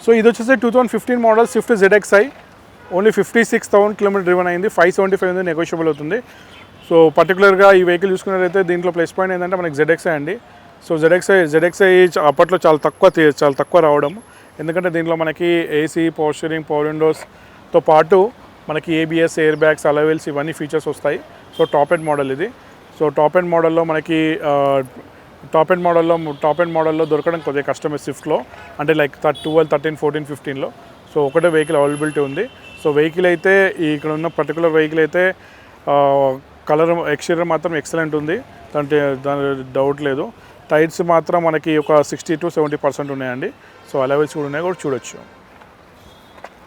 So ఇది వచ్చేసి 2015 model swift ZXi only 56,000 kilometer driven అయింది. 575 ఉంది, నెగోషియబుల్ అవుతుంది. సో పర్టికులర్గా ఈ వెహికల్ చూసుకున్నట్లయితే దీంట్లో ప్లస్ పాయింట్ ఏంటంటే మనకి ZXi అండి. సో ZXi అప్పట్లో చాలా తక్కువ రావడం, ఎందుకంటే దీంట్లో మనకి ఏసీ, పవర్ స్టీరింగ్, పవర్ విండోస్తో పాటు మనకి ABS, ఎయిర్ బ్యాగ్స్, అలవెల్స్ ఇవన్నీ ఫీచర్స్ వస్తాయి. సో టాప్ ఎండ్ మోడల్ ఇది. సో టాప్ ఎండ్ మోడల్లో మనకి టాప్ ఎండ్ మోడల్లో దొరకడం కొద్దిగా కష్టమే స్విఫ్ట్లో, అంటే లైక్ 12, 13, 14, 15లో. సో ఒకటే వెహికల్ అవైలబిలిటీ ఉంది. సో వెహికల్ అయితే ఇక్కడ ఉన్న పర్టికులర్ వెహికల్ అయితే కలర్ ఎక్స్టీరియర్ మాత్రం ఎక్సలెంట్ ఉంది, దాని డౌట్ లేదు. టైర్స్ మాత్రం మనకి ఒక 60 to 70% ఉన్నాయండి. సో అలవెల్స్ కూడా ఉన్నాయి, కూడా చూడొచ్చు.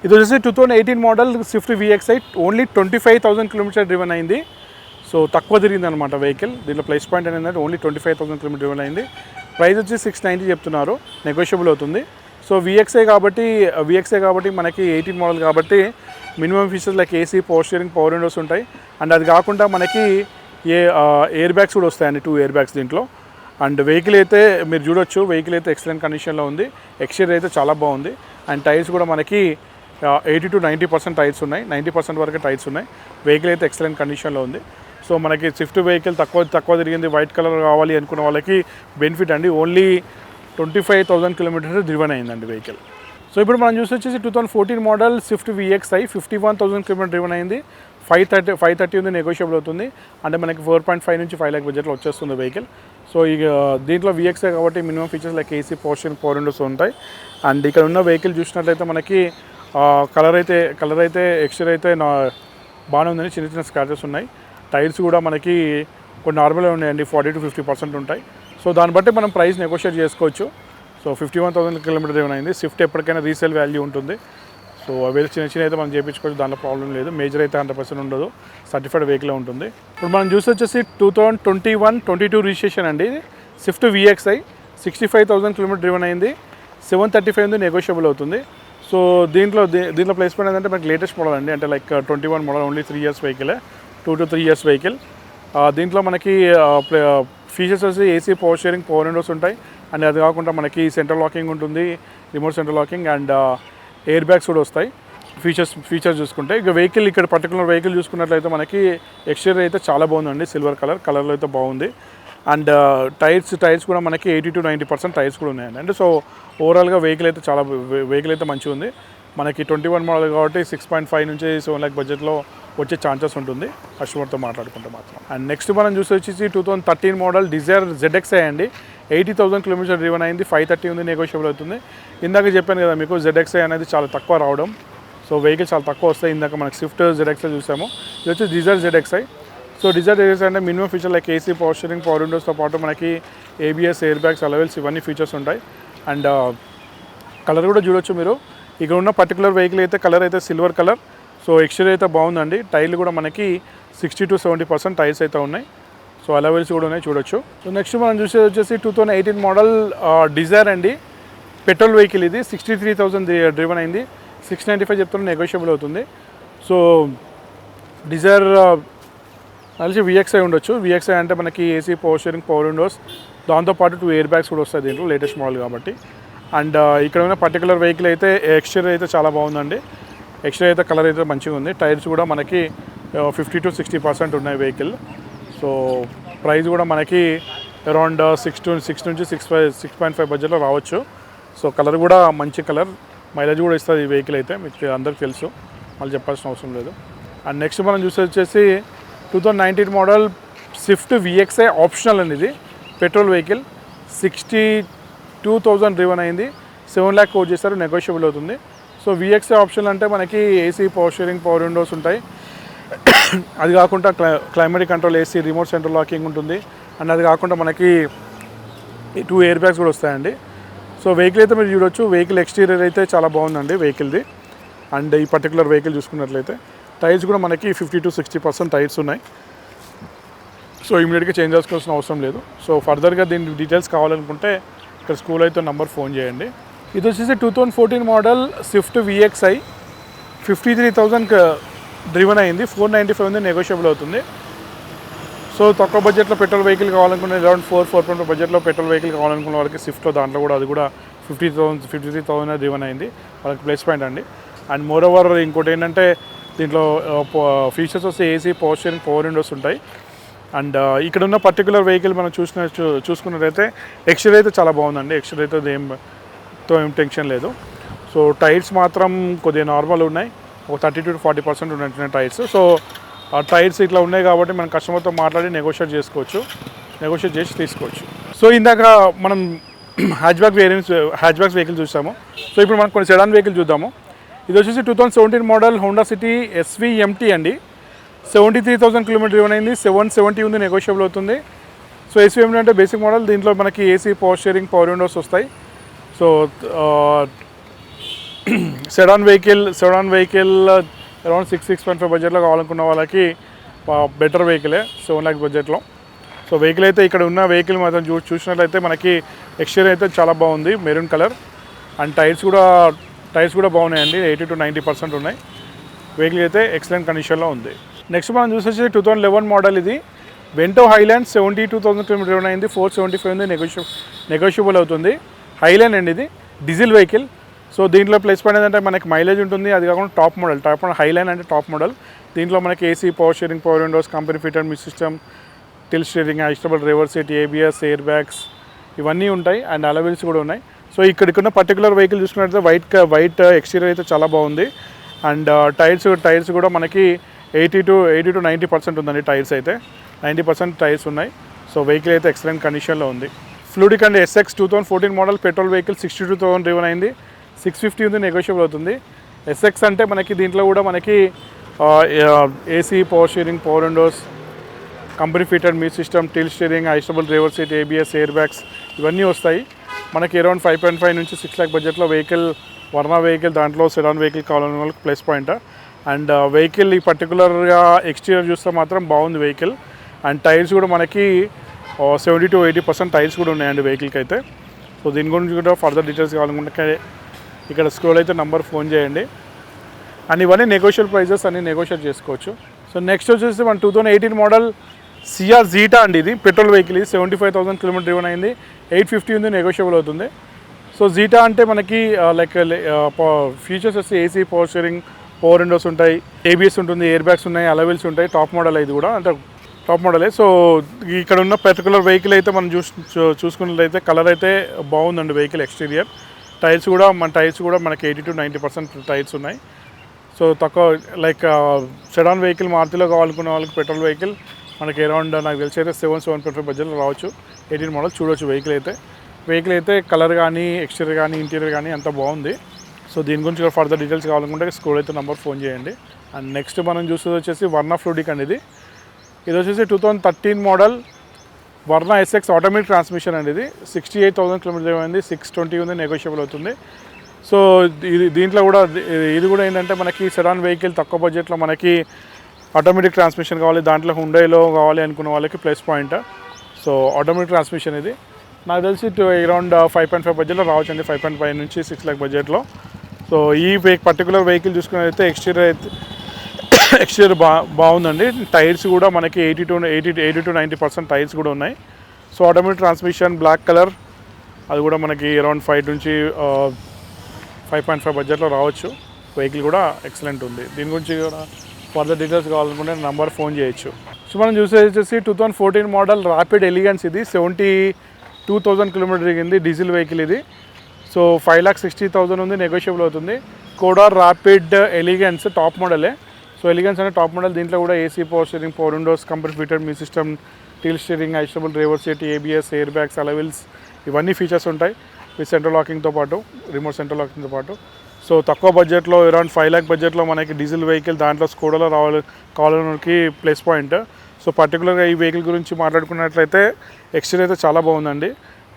ఇది వచ్చేసి 2018 model Swift VXi only 25,000 kilometre driven అయింది. సో తక్కువ తిరిగింది అనమాట వెహికల్. దీంట్లో ప్లస్ పాయింట్ ఏంటంటే ఓన్లీ 25,000 కిలోమీటర్ డ్రివెన్ అయింది. ప్రైస్ వచ్చి 690 చెప్తున్నారు, నెగోషియబుల్ అవుతుంది. సో VXi కాబట్టి మనకి 18 మోడల్ కాబట్టి minimum features like AC, power steering, power Windows ఉంటాయి. అండ్ అది కాకుండా మనకి ఎయిర్ బ్యాగ్స్ కూడా వస్తాయండి, 2 ఎయిర్ బ్యాగ్స్ దీంట్లో. అండ్ వెహికల్ అయితే మీరు చూడొచ్చు, వెహికల్ అయితే ఎక్సలెంట్ కండిషన్లో ఉంది. ఎక్స్టీరియర్ అయితే చాలా బాగుంది. అండ్ టైర్స్ కూడా మనకి 80 to 90% టైర్స్ ఉన్నాయి, 90% వరకు టైర్స్ ఉన్నాయి. వెహికల్ అయితే ఎక్సలెంట్ కండిషన్లో ఉంది. సో మనకి స్విఫ్ట్ వెహికల్ తక్కువ తిరిగింది, వైట్ కలర్ కావాలి అనుకున్న వాళ్ళకి బెనిఫిట్ అండి. ఓన్లీ 25,000 కిలోమీటర్స్ డ్రివెన్ అయిందండి వెహికల్. సో ఇప్పుడు మనం చూసి వచ్చేసి 2014 model Swift VXi 51,000 kilometre driven అయింది. 530 ఉంది, నెగోషియబుల్ అవుతుంది. అంటే మనకి 4.5 నుంచి 5 lakh బడ్జెట్లో వచ్చేస్తుంది వెహికల్. సో ఇక దీంట్లో VXi కాబట్టి minimum features like AC, power steering, power Windows ఉంటాయి. అండ్ ఇక్కడ ఉన్న వెహికల్ చూసినట్లయితే మనకి కలర్ అయితే ఎక్స్టీరియర్ అయితే బాగానే ఉందండి. చిన్న స్క్రాచెస్ ఉన్నాయి. టైర్స్ కూడా మనకి కొన్ని నార్మల్గా ఉన్నాయండి, 40 to 50% ఉంటాయి. సో దాన్ని బట్టి మనం ప్రైస్ నెగోషియేట్ చేసుకోవచ్చు. సో 51,000 కిలోమీటర్ ఏమైనా స్విఫ్ట్ ఎప్పటికైనా రీసేల్ వాల్యూ ఉంటుంది. సో అవి చిన్న అయితే మనం చేయించుకోవచ్చు, దాంట్లో ప్రాబ్లం లేదు. మేజర్ అయితే 100% ఉండదు, సర్టిఫైడ్ వెహికల్ ఉంటుంది. ఇప్పుడు మనం చూసి వచ్చేసి 2021-22 రిజిస్ట్రేషన్ అండి స్విఫ్ట్ VXi 65,000 కిలోమీటర్ డ్రివెన్ అయింది. 735 ఉంది, నెగోషియబుల్ అవుతుంది. సో దీంట్లో ప్లేస్మెంట్ ఏంటంటే మనకి లేటెస్ట్ మోడల్ అండి, అంటే like 21 model, only 3 years vehicle, 2 to 3 years vehicle. దీంట్లో మనకి ఫీచర్స్ వచ్చి AC, power steering, power Windows ఉంటాయి. అండ్ అది కాకుండా మనకి సెంట్రల్ లాకింగ్ ఉంటుంది, remote central locking, and air bags కూడా వస్తాయి. ఫీచర్స్ చూసుకుంటే ఇక వెహికల్, ఇక్కడ పర్టికులర్ వెహికల్ చూసుకున్నట్లయితే మనకి ఎక్స్టీరియర్ అయితే చాలా బాగుందండి, సిల్వర్ కలర్లో అయితే బాగుంది. అండ్ టైర్స్ కూడా మనకి 80 to 90% టైర్స్ కూడా ఉన్నాయండి. అంటే సో ఓవరాల్గా వెహికల్ అయితే మంచిగా ఉంది. మనకి 21 మోడల్ కాబట్టి 6.5 నుంచి 7 lakh బడ్జెట్లో వచ్చే ఛాన్సెస్ ఉంటుంది కస్టమర్తో మాట్లాడుకుంటే మాత్రం. అండ్ నెక్స్ట్ మనం చూసి వచ్చేసి 2013 మోడల్ డిజైర్ ZXi అండి. 80,000 కిలోమీటర్ డ్రివెన్ అయింది. 530 ఉంది, నెగోషియబుల్ అవుతుంది. ఇందాక చెప్పాను కదా మీకు, ZXi అనేది చాలా తక్కువ రావడం. సో వెహికల్ చాలా తక్కువ వస్తాయి. ఇందాక మనకి స్విఫ్ట్ ZXi చూసాము, ఇది వచ్చి Dzire ZXi. So Dzire ZXi అంటే minimum feature like AC, power steering, power విండోస్తో పాటు మనకి ABS, ఎయిర్ బ్యాగ్స్, అలవెల్స్ ఇవన్నీ ఫీచర్స్ ఉంటాయి. అండ్ కలర్ కూడా చూడొచ్చు మీరు. ఇక్కడ ఉన్న పర్టికులర్ వెహికల్ అయితే కలర్ అయితే సిల్వర్ కలర్. సో ఎక్స్టీరియర్ అయితే బాగుందండి. టైర్లు కూడా మనకి 60 to 70% టైర్స్ అయితే ఉన్నాయి. సో అలవెల్స్ కూడా ఉన్నాయి, చూడొచ్చు. సో నెక్స్ట్ మనం చూసేది వచ్చేసి 2018 మోడల్ డిజైర్ అండి. పెట్రోల్ వెహికల్ ఇది. 63,000 డ్రివెన్ అయింది. 695 చెప్తున్నా, నెగోషియబుల్ అవుతుంది. సో డిజైర్ కలిసి VXi ఉండొచ్చు. VXi అంటే మనకి AC, power steering, power Windows, దాంతోపాటు 2 ఎయిర్ బ్యాగ్స్ కూడా వస్తాయి దీంట్లో, లేటెస్ట్ మోడల్ కాబట్టి. అండ్ ఇక్కడ ఉన్న పర్టికులర్ వెహికల్ అయితే ఎక్స్టీరియర్ అయితే చాలా బాగుందండి. ఎక్స్టీరియర్ అయితే కలర్ అయితే మంచిగా ఉంది. టైర్స్ కూడా మనకి 50 to 60% ఉన్నాయి వెహికల్. సో ప్రైస్ కూడా మనకి అరౌండ్ 6 నుంచి 6.5 బడ్జెట్లో రావచ్చు. సో కలర్ కూడా మంచి కలర్, మైలేజ్ కూడా ఇస్తుంది ఈ వెహికల్ అయితే, మీకు అందరికీ తెలుసు, మళ్ళీ చెప్పాల్సిన అవసరం లేదు. అండ్ నెక్స్ట్ మనం వచ్చేసి 2019 మోడల్ స్విఫ్ట్ VXi ఆప్షనల్ అండి. ఇది పెట్రోల్ వెహికల్. 62,000 డ్రివెన్ అయింది. 7 lakh కోట్ చేస్తారు, నెగోషియబుల్ అవుతుంది. సో VXi ఆప్షన్ అంటే మనకి AC, power steering, power Windows ఉంటాయి. అది కాకుండా climatic control, AC, remote central locking ఉంటుంది. అండ్ అది కాకుండా మనకి 2 ఎయిర్ బ్యాగ్స్ కూడా వస్తాయండి. సో వెహికల్ అయితే మీరు చూడొచ్చు, వెహికల్ ఎక్స్టీరియర్ అయితే చాలా బాగుందండి వెహికల్ది. అండ్ ఈ పర్టికులర్ వెహికల్ చూసుకున్నట్లయితే టైర్స్ కూడా మనకి 50 to 60% టైర్స్ ఉన్నాయి. సో ఇమీడియట్గా చేంజ్ చేసుకోవాల్సిన అవసరం లేదు. సో ఫర్దర్గా దీని డీటెయిల్స్ కావాలనుకుంటే ఇక్కడ స్కూల్ అయితే నంబర్ ఫోన్ చేయండి. ఇది వచ్చేసి 2014 మోడల్ స్విఫ్ట్ VXi 53,000 డ్రివెన్ అయింది. 495 ఉంది, నెగోషియబుల్ అవుతుంది. సో తక్కువ బడ్జెట్లో పెట్రోల్ వెహికల్ కావాలనుకునే అరౌండ్ 4.5 బడ్జెట్లో పెట్రోల్ వెహికల్ కావాలనుకున్న వాళ్ళకి స్విఫ్ట్లో దాంట్లో కూడా అది కూడా 53,000 డ్రివన్ అయింది, వాళ్ళకి ప్లస్ పాయింట్ అండి. అండ్ మోర్ ఓవర్ ఇంకోటి ఏంటంటే దీంట్లో ఫీచర్స్ వస్తే AC, power steering, power Windows ఉంటాయి. అండ్ ఇక్కడ ఉన్న పర్టికులర్ వెహికల్ మనం చూసుకున్నట్టయితే ఎక్స్టీరియర్ అయితే చాలా బాగుందండి. ఎక్స్టీరియర్ అయితే ఏం టెన్షన్ లేదు. సో టైర్స్ మాత్రం కొద్దిగా నార్మల్ ఉన్నాయి, ఒక 30 to 40% ఉన్నట్టున్నాయి టైర్స్. సో ఆ టైర్స్ ఇట్లా ఉన్నాయి కాబట్టి మనం కస్టమర్తో మాట్లాడి నెగోషియేట్ చేసి తీసుకోవచ్చు. సో ఇందాక మనం హ్యాచ్బ్యాక్స్ వెహికల్ చూసాము. సో ఇప్పుడు మనం కొన్ని సెడాన్ వెహికల్ చూద్దాము. ఇది వచ్చేసి 2017 model Honda city SV MT అండి. 73,000 కిలోమీటర్ డ్రైవన్ అయింది. 770 ఉంది, నెగోషియబుల్ అవుతుంది. సో SV MT అంటే బేసిక్ మోడల్. దీంట్లో మనకి AC, power steering, power Windows వస్తాయి. సో సెడాన్ వెహికల్ అరౌండ్ 6.5 బడ్జెట్లో కావాలనుకున్న వాళ్ళకి బెటర్ వెహికలే 7 lakhs బడ్జెట్లో. సో వెహికల్ అయితే ఇక్కడ ఉన్న వెహికల్ మాత్రం చూసినట్లయితే మనకి ఎక్స్టీరియర్ అయితే చాలా బాగుంది, మెరూన్ కలర్. అండ్ టైర్స్ కూడా బాగున్నాయండి, 80 to 90% ఉన్నాయి. వెహికల్ అయితే ఎక్సలెంట్ కండిషన్లో ఉంది. నెక్స్ట్ మనం చూసేసి 2011 మోడల్ ఇది వెంటో హైలాండ్. 72,000 కిలోమీటర్ డ్రైవన్ అయింది. 475 ఉంది, నెగోషియబుల్ అవుతుంది. హైలాండ్ అండి, ఇది డీజిల్ వెహికల్. సో దీంట్లో ప్లస్ పాయింట్ ఏంటంటే మనకి మైలేజ్ ఉంటుంది. అది కాకుండా టాప్ మోడల్ హైలాండ్ అంటే టాప్ మోడల్. దీంట్లో మనకి AC, power steering, power windows, company fitted music system, tilt steering, adjustable reverse seat, ABS, air bags ఇవన్నీ ఉంటాయి. అండ్ అలవెల్స్ కూడా ఉన్నాయి. సో ఇక్కడికున్న పర్టికులర్ వెహికల్ చూసుకున్నట్లయితే వైట్ ఎక్స్టీరియర్ అయితే చాలా బాగుంది. అండ్ టైర్స్ కూడా మనకి 80 to 90% ఉందండి. టైర్స్ అయితే 90% టైర్స్ ఉన్నాయి. సో వెహికల్ అయితే ఎక్సలెంట్ కండిషన్లో ఉంది. Fluidic and SX 2014 model petrol vehicle 62,000 driven అయింది. 650 ఉంది, నెగోషియబుల్ అవుతుంది. SX అంటే మనకి దీంట్లో కూడా మనకి AC, power steering, power windows, company fitted music system, tilt steering, adjustable reverse seat, ABS, air bags ఇవన్నీ వస్తాయి. మనకి అరౌండ్ 5.5 నుంచి 6 lakh బడ్జెట్లో వెహికల్, వర్నా వెహికల్, దాంట్లో సెడాన్ వెహికల్ కావాలన్న వాళ్ళకి ప్లస్ పాయింట్. అండ్ వెహికల్ ఈ పర్టికులర్గా ఎక్స్టీరియర్ చూస్తే మాత్రం బాగుంది వెహికల్. అండ్ టైర్స్ కూడా మనకి 70 to 80% టైర్స్ కూడా ఉన్నాయండి వెహికల్కి అయితే. సో దీని గురించి కూడా ఫర్దర్ డీటెయిల్స్ కావాలనుకుంటే ఇక్కడ స్క్రోల్ అయితే నంబర్ ఫోన్ చేయండి. అండ్ ఇవన్నీ నెగోషియల్ ప్రైజెస్ అన్ని నెగోషియేట్ చేసుకోవచ్చు. సో నెక్స్ట్ వచ్చేసి మన 2018 మోడల్ CR జీటా అండి. ఇది పెట్రోల్ వెహికల్. 75,000 కిలోమీటర్ డ్రైవన్ అయింది. 850 ఉంది, నెగోషియబుల్ అవుతుంది. సో జీటా అంటే మనకి లైక్ ఫీచర్స్ వచ్చి AC, power steering, power Windows ఉంటాయి, ABS ఉంటుంది, ఎయిర్ బ్యాగ్స్ ఉన్నాయి, అలవెల్స్ ఉంటాయి. టాప్ మోడల్ ఇది కూడా అంటే టాప్ మోడలే. సో ఇక్కడ ఉన్న పర్టికులర్ వెహికల్ అయితే మనం చూసుకున్నట్లయితే కలర్ అయితే బాగుందండి వెహికల్ ఎక్స్టీరియర్. టైర్స్ కూడా మనకి 80 to 90% టైర్స్ ఉన్నాయి. సో తక్కువ లైక్ సెడాన్ వెహికల్ మారుతిలో కావాలనుకున్న వాళ్ళకి పెట్రోల్ వెహికల్ మనకి అరౌండ్ నాకు తెలిసి అయితే 7.5 బడ్జెట్లో రావచ్చు. 18 మోడల్ చూడవచ్చు. వెహికల్ అయితే కలర్ కానీ, ఎక్స్టీరియర్ కానీ, ఇంటీరియర్ కానీ అంత బాగుంది. సో దీని గురించి ఫర్దర్ డీటెయిల్స్ కావాలనుకుంటే స్క్రోల్ అయితే నెంబర్ ఫోన్ చేయండి. అండ్ నెక్స్ట్ మనం చూసేది వచ్చేసి వర్నా ఫ్లూడిక్ అండి. ఇది వచ్చేసి 2013 model Verna SX automatic transmission అండి. ఇది 68,000 కిలోమీటర్ అయింది. 620 ఉంది, నెగోషియబుల్ అవుతుంది. సో దీంట్లో కూడా ఇది కూడా ఏంటంటే మనకి సెడాన్ వెహికల్ తక్కువ బడ్జెట్లో మనకి ఆటోమేటిక్ ట్రాన్స్మిషన్ కావాలి, దాంట్లో హుండైలో కావాలి అనుకున్న వాళ్ళకి plus point. So automatic transmission ఇది నాకు తెలిసి అరౌండ్ 5.5 బడ్జెట్లో రావచ్చు అండి. 5.5 నుంచి 6 lakh బడ్జెట్లో. సో ఈ పర్టికులర్ వెహికల్ చూసుకున్నట్లయితే ఎక్స్టీరియర్ బాగుందండి. టైర్స్ కూడా మనకి 80 to 90% టైర్స్ కూడా ఉన్నాయి. So automatic transmission, black colour, అది కూడా మనకి అరౌండ్ 5 నుంచి 5.5 బడ్జెట్లో రావచ్చు. వెహికల్ కూడా ఎక్సలెంట్ ఉంది. దీని గురించి కూడా ఫర్దర్ డీటెయిల్స్ కావాలనుకుంటే నెంబర్ ఫోన్ చేయొచ్చు. సో మనం చూసేది వచ్చేసి 2014 మోడల్ ర్యాపిడ్ ఎలిగెన్స్. ఇది 72,000 కిలోమీటర్ తిరిగింది, డీజిల్ వెహికల్ ఇది. సో 5,60,000 ఉంది, నెగోషియబుల్ అవుతుంది. కోడా ర్యాపిడ్ ఎలిగెన్స్ టాప్ మోడలే. సో ఎలిగెన్స్ అనే టాప్ మోడల్. దీంట్లో కూడా AC, power steering, power windows, company fitted music system, tilt steering, adjustable reverse seat, ABS, air bags, alloy wheels ఇవన్నీ ఫీచర్స్ ఉంటాయి. విత్ సెంట్రల్ లాకింగ్తో పాటు, రిమోట్ సెంట్రల్ లాకింగ్తో పాటు. So తక్కువ బడ్జెట్లో అరౌండ్ 5 lakh బడ్జెట్లో మనకి డీజిల్ వెహికల్, దాంట్లో స్కోడాలో కావాలకి ప్లస్ పాయింట్. సో పర్టికులర్గా ఈ వెహికల్ గురించి మాట్లాడుకున్నట్లయితే ఎక్స్టీరియర్ అయితే చాలా బాగుందండి.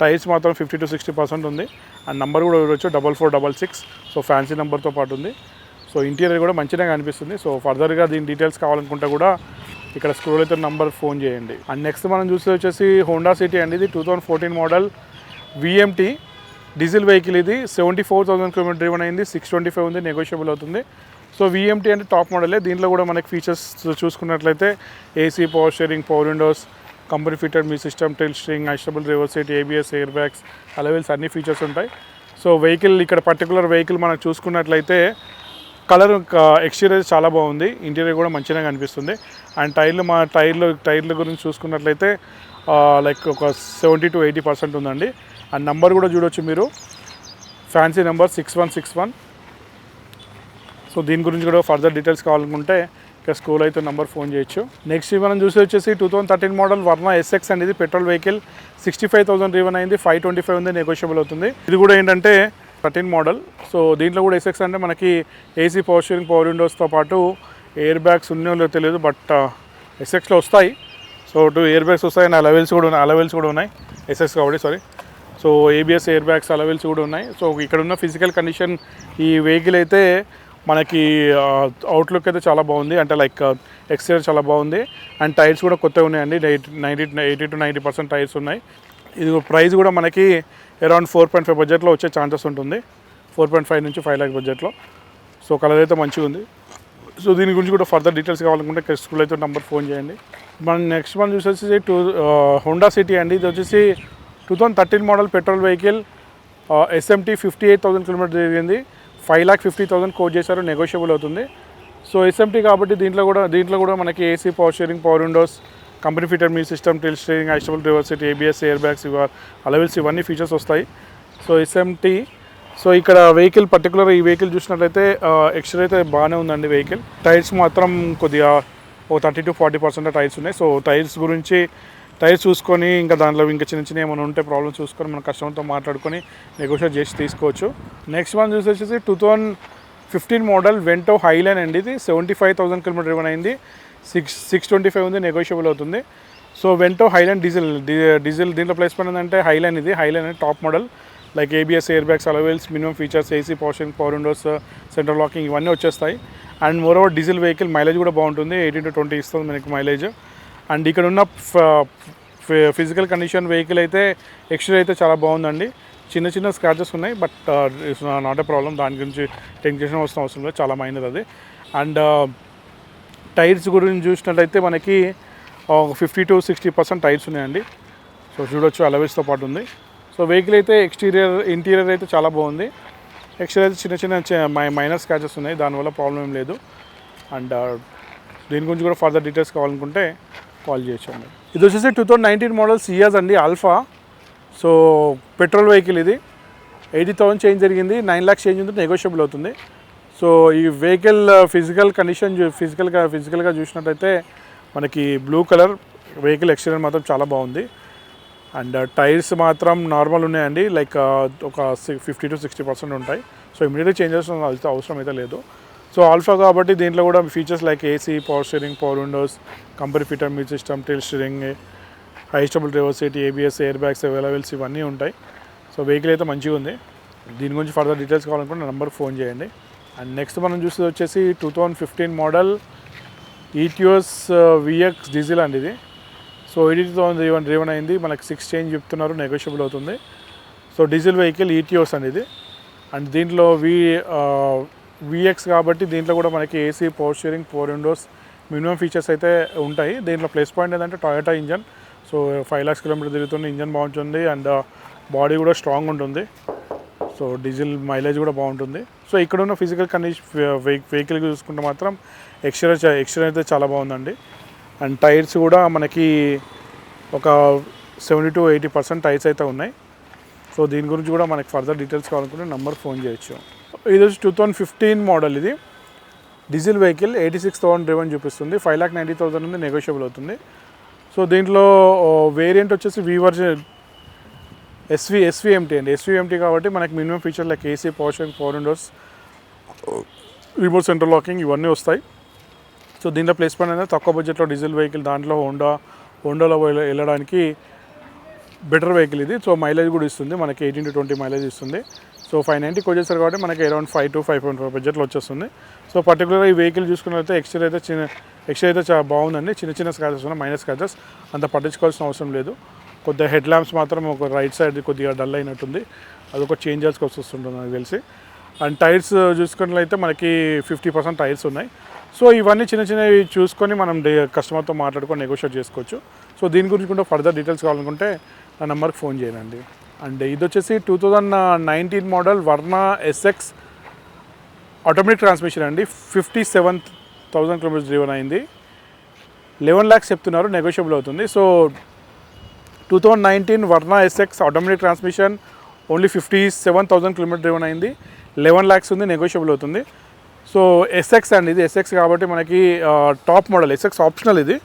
టైర్స్ మాత్రం 50 to 60% ఉంది. అండ్ నెంబర్ కూడా ఇవ్వచ్చు 4466. సో ఫ్యాన్సీ నెంబర్తో పాటు ఉంది. సో ఇంటీరియర్ కూడా మంచిగా కనిపిస్తుంది. సో ఫర్దర్గా దీని డీటెయిల్స్ కావాలనుకుంటే కూడా ఇక్కడ స్క్రోల్ అయితే నెంబర్ ఫోన్ చేయండి. అండ్ నెక్స్ట్ మనం చూస్తే వచ్చేసి హోండా సిటీ అండి. ఇది 2014 మోడల్ VMT డీజిల్ వెహికల్. ఇది 74,000 కిలోమీటర్ డ్రైవన్ అయింది. 625 ఉంది, నెగోషియబుల్ అవుతుంది. సో VMT అంటే టాప్ మోడలే. దీంట్లో కూడా మనకి ఫీచర్స్ చూసుకున్నట్లయితే AC, power steering, power windows, company fitted music system, tilt steering, adjustable reverse seat, ABS, air bags, అలవెల్స్ అన్ని ఫీచర్స్ ఉంటాయి. సో వెహికల్ ఇక్కడ పర్టికులర్ వెహికల్ మనం చూసుకున్నట్లయితే కలర్ ఎక్స్టీరియర్ చాలా బాగుంది, ఇంటీరియర్ కూడా మంచిగా కనిపిస్తుంది. అండ్ టైర్ల గురించి చూసుకున్నట్లయితే లైక్ ఒక 70 to 80% ఉందండి. అండ్ నెంబర్ కూడా చూడొచ్చు మీరు, ఫ్యాన్సీ నెంబర్ 6161. సో దీని గురించి కూడా ఫర్దర్ డీటెయిల్స్ కావాలనుకుంటే ఇక స్కూల్ అయితే నెంబర్ ఫోన్ చేయొచ్చు. నెక్స్ట్ మనం చూసి వచ్చేసి 2013 మోడల్ వర్నా ఎస్ఎక్స్ అండి. ఇది పెట్రోల్ వెహికల్, 65,000 డ్రివెన్ అయింది, 525 ఉంది, నెగోషియబుల్ అవుతుంది. ఇది కూడా ఏంటంటే 13 మోడల్. సో దీంట్లో కూడా ఎస్ఎక్స్ అంటే మనకి ఏసీ పవర్ స్టీరింగ్, పవర్ విండోస్తో పాటు ఎయిర్ బ్యాగ్స్ ఉన్నాయో తెలియదు, బట్ ఎస్ఎక్స్లో వస్తాయి. సో 2 ఎయిర్ బ్యాగ్స్ వస్తాయి, అండ్ అలవెల్స్ కూడా ఉన్నాయి ఎస్ఎక్స్ కాబట్టి, sorry. So ABS air bags అలవెల్స్ కూడా ఉన్నాయి. సో ఇక్కడ ఉన్న ఫిజికల్ కండిషన్ ఈ వెహికల్ అయితే మనకి అవుట్లుక్ అయితే చాలా బాగుంది, అంటే లైక్ ఎక్స్టీరియర్ చాలా బాగుంది. అండ్ టైర్స్ కూడా కొత్తగా ఉన్నాయండి, 80 to 90% టైర్స్ ఉన్నాయి. ఇది ప్రైస్ కూడా మనకి అరౌండ్ 4.5 బడ్జెట్లో వచ్చే ఛాన్సెస్ ఉంటుంది, 4.5 నుంచి 5 lakh బడ్జెట్లో. సో కలర్ అయితే మంచిగా ఉంది. సో దీని గురించి కూడా ఫర్దర్ డీటెయిల్స్ కావాలనుకుంటే స్కూల్ అయితే నెంబర్ ఫోన్ చేయండి. నెక్స్ట్ మనం చూసేసి హోండా సిటీ అండి. ఇది వచ్చేసి 2013 model petrol vehicle, SMT 58,000 kilometre తిరిగింది, 5,50,000 కోట్ చేశారు, నెగోషియబుల్ అవుతుంది. సో ఎస్ఎంటీ కాబట్టి దీంట్లో కూడా మనకి AC power steering, power windows, company fitted మీ system, tilt steering, adjustable reverse seat, ABS air bags, alloy wheels ఇవన్నీ ఫీచర్స్ వస్తాయి. So SMT. సో ఇక్కడ వెహికల్ పర్టికులర్ ఈ వెహికల్ చూసినట్లయితే ఎక్స్ట్రా అయితే బాగానే ఉందండి వెహికల్. టైర్స్ మాత్రం కొద్దిగా ఒక 30 to 40% టైర్స్ ఉన్నాయి. సో టైర్స్ చూసుకొని ఇంకా దాంట్లో ఇంకా చిన్న ఏమైనా ఉంటే ప్రాబ్లమ్స్ చూసుకొని మన కస్టమర్తో మాట్లాడుకొని నెగోషియేట్ చేసి తీసుకోవచ్చు. నెక్స్ట్ వన్ చూసేసి 2015 మోడల్ వెంటో హైలైన్ అండి. ఇది 75,000 కిలోమీటర్ డ్రివెన్ అయింది, 625 ఉంది, నెగోషియబుల్ అవుతుంది. సో వెంటో హైలైన్ డీజిల్ దీంట్లో ప్లేస్ ఏంటంటే హైలైన్ అనేది top model, like ABS air bags అలవెల్స్, minimum features, AC power steering, power Windows, central locking ఇవన్నీ వచ్చేస్తాయి. And moreover diesel vehicle mileage కూడా బాగుంటుంది, 18 to 20 ఇస్తుంది మనకి మైలేజ్. అండ్ ఇక్కడ ఉన్న ఫిజికల్ కండిషన్ వెహికల్ అయితే ఎక్స్టీరియర్ అయితే చాలా బాగుందండి. చిన్న స్క్రాచెస్ ఉన్నాయి, but it's not a problem, దాని గురించి టెన్షన్ అవసరం లేదు, చాలా మైనర్ అది. అండ్ టైర్స్ గురించి చూసినట్లయితే మనకి 50 to 60% టైర్స్ ఉన్నాయండి. సో చూడొచ్చు అలవెల్స్తో పాటు ఉంది. సో వెహికల్ అయితే ఇంటీరియర్ అయితే చాలా బాగుంది. ఎక్స్టీరియర్ అయితే చిన్న మైనర్ స్క్రాచెస్ ఉన్నాయి, దానివల్ల ప్రాబ్లం ఏం లేదు. అండ్ దీని గురించి కూడా ఫర్దర్ డీటెయిల్స్ కావాలనుకుంటే కాల్ చేయొచ్చండి. ఇది వచ్చేసి 2019 మోడల్ సియాజ్ అండి, ఆల్ఫా. సో పెట్రోల్ వెహికల్ ఇది, 80,000 చేంజ్ జరిగింది, 9 lakhs చేంజ్ ఉంది, నెగోషియబుల్ అవుతుంది. సో ఈ వెహికల్ ఫిజికల్ కండిషన్ ఫిజికల్గా చూసినట్టయితే మనకి బ్లూ కలర్ వెహికల్, ఎక్స్టీరియర్ మాత్రం చాలా బాగుంది. అండ్ టైర్స్ మాత్రం నార్మల్ ఉన్నాయండి, లైక్ ఒక 50 to 60% ఉంటాయి. సో ఇమీడియట్గా చేంజెస్ అవసరం అయితే లేదు. సో ఆల్ఫా కాబట్టి దీంట్లో కూడా features like AC power steering, power windows, company fitted మీ system, tilt steering, adjustable reverse seat, ABS air bags alloy wheels ఇవన్నీ ఉంటాయి. సో వెహికల్ అయితే మంచిగా ఉంది. దీని గురించి ఫర్దర్ డీటెయిల్స్ కావాలనుకుంటే నెంబర్ ఫోన్ చేయండి. అండ్ నెక్స్ట్ మనం చూసేది వచ్చేసి 2015 మోడల్ ఈటియోస్ విఎక్స్ డీజిల్ అండి. ఇది సో 82,000 డ్రివెన్ అయింది, మనకి 6 చేంజ్ చెప్తున్నారు, నెగోషియబుల్ అవుతుంది. సో డీజిల్ వెహికల్ ఈటియోస్ అండి ఇది. అండ్ దీంట్లో విఎక్స్ కాబట్టి దీంట్లో కూడా మనకి AC power steering, power windows, minimum features అయితే ఉంటాయి. దీంట్లో ప్లస్ పాయింట్ ఏంటంటే Toyota engine. So 5 lakhs kilometre తిరుగుతుంది, ఇంజన్ బాగుంటుంది, అండ్ బాడీ కూడా స్ట్రాంగ్ ఉంటుంది. సో డీజిల్ మైలేజ్ కూడా బాగుంటుంది. సో ఇక్కడ ఉన్న ఫిజికల్ కండిషన్ వెహికల్ చూసుకుంటే మాత్రం ఎక్స్టీరియర్ అయితే చాలా బాగుందండి. అండ్ టైర్స్ కూడా మనకి ఒక 70 to 80% టైర్స్ అయితే ఉన్నాయి. సో దీని గురించి కూడా మనకి ఫర్దర్ డీటెయిల్స్ కావాలనుకుంటే నెంబర్ ఫోన్ చేయొచ్చు. ఇది వచ్చి 2015 మోడల్, ఇది డీజిల్ వెహికల్, 86,000 డ్రివెన్ చూపిస్తుంది, 5,90,000 ఉంది, నెగోషియబుల్ అవుతుంది. సో దీంట్లో వేరియంట్ వచ్చేసి వి వర్జన్ ఎస్వీఎంటీ అండి. ఎస్వీఎంటీ కాబట్టి మనకి minimum feature like AC power steering, power Windows, remote central locking ఇవన్నీ వస్తాయి. సో దీంట్లో ప్లేస్మెంట్ అనేది తక్కువ బడ్జెట్లో డీజిల్ వెహికల్, దాంట్లో హోండాలో వెళ్ళడానికి బెటర్ వెహికల్ ఇది. సో మైలేజ్ కూడా ఇస్తుంది, మనకి 18 to 20 మైలేజ్ ఇస్తుంది. సో 590 కొచ్చేస్తారు కాబట్టి మనకి అరౌండ్ 5 to 5.5 బడ్జెట్లో వచ్చేస్తుంది. సో పర్టికులర్గా ఈ వెహికల్ చూసుకున్నట్లయితే ఎక్స్టీరియర్ అయితే చాలా బాగుందండి. చిన్న స్క్రాచెస్ ఉన్నాయి, మైనర్ స్క్రాచెస్, అంత పట్టించుకోవాల్సిన అవసరం లేదు. కొద్దిగా హెడ్ ల్యాంప్స్ మాత్రం ఒక రైట్ సైడ్ కొద్దిగా డల్ అయినట్టుంది, అదొక చేంజ్ చేయాల్సి వస్తుంటుంది నాకు తెలిసి. అండ్ టైర్స్ చూసుకున్నట్లయితే మనకి 50% టైర్స్ ఉన్నాయి. సో ఇవన్నీ చిన్నవి చూసుకొని మనం కస్టమర్తో మాట్లాడుకొని నెగోషియేట్ చేసుకోవచ్చు. సో దీని గురించి కూడా ఫర్దర్ డీటెయిల్స్ కావాలనుకుంటే నా నెంబర్కి ఫోన్ చేయండి. అండ్ ఇది వచ్చేసి 2019 model Verna SX automatic transmission అండి. 57,000 కిలోమీటర్స్ డ్రివెన్ అయింది. 11 lakhs చెప్తున్నారు, నెగోషియబుల్ అవుతుంది. So 2019 Verna SX automatic transmission only 57,000 kilometre driven అయింది. 11 lakhs ఉంది, నెగోషియబుల్ అవుతుంది. సో ఎస్ఎక్స్ అండి, ఇది ఎస్ఎక్స్ కాబట్టి మనకి టాప్ మోడల్. ఎస్ఎక్స్ ఆప్షనల్, ఇది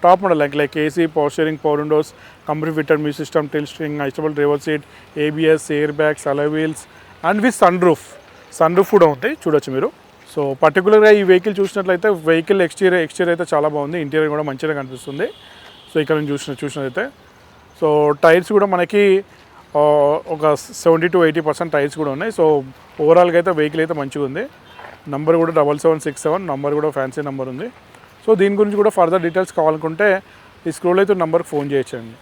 top model like AC, power steering, power windows, company fitted music system, tilt steering, adjustable driver seat, ABS, air bags, alloy wheels and with sun roof కూడా ఉంటాయి, చూడొచ్చు మీరు. So పర్టికులర్గా ఈ vehicle చూసినట్లయితే vehicle exterior అయితే చాలా బాగుంది, ఇంటీరియర్ కూడా మంచిగా కనిపిస్తుంది. సో ఇక్కడ నుంచి చూసినట్లయితే సో టైర్స్ కూడా మనకి ఒక 70 to 80% టైర్స్ కూడా ఉన్నాయి. సో ఓవరాల్గా అయితే వెహికల్ అయితే మంచిగా ఉంది. నంబర్ కూడా 7767, నంబర్ కూడా ఫ్యాన్సీ నెంబర్ ఉంది. సో దీని గురించి కూడా ఫర్దర్ డీటెయిల్స్ కావాలనుకుంటే ఈ స్క్రోల్ అయితే నంబర్కి ఫోన్ చేయొచ్చండి.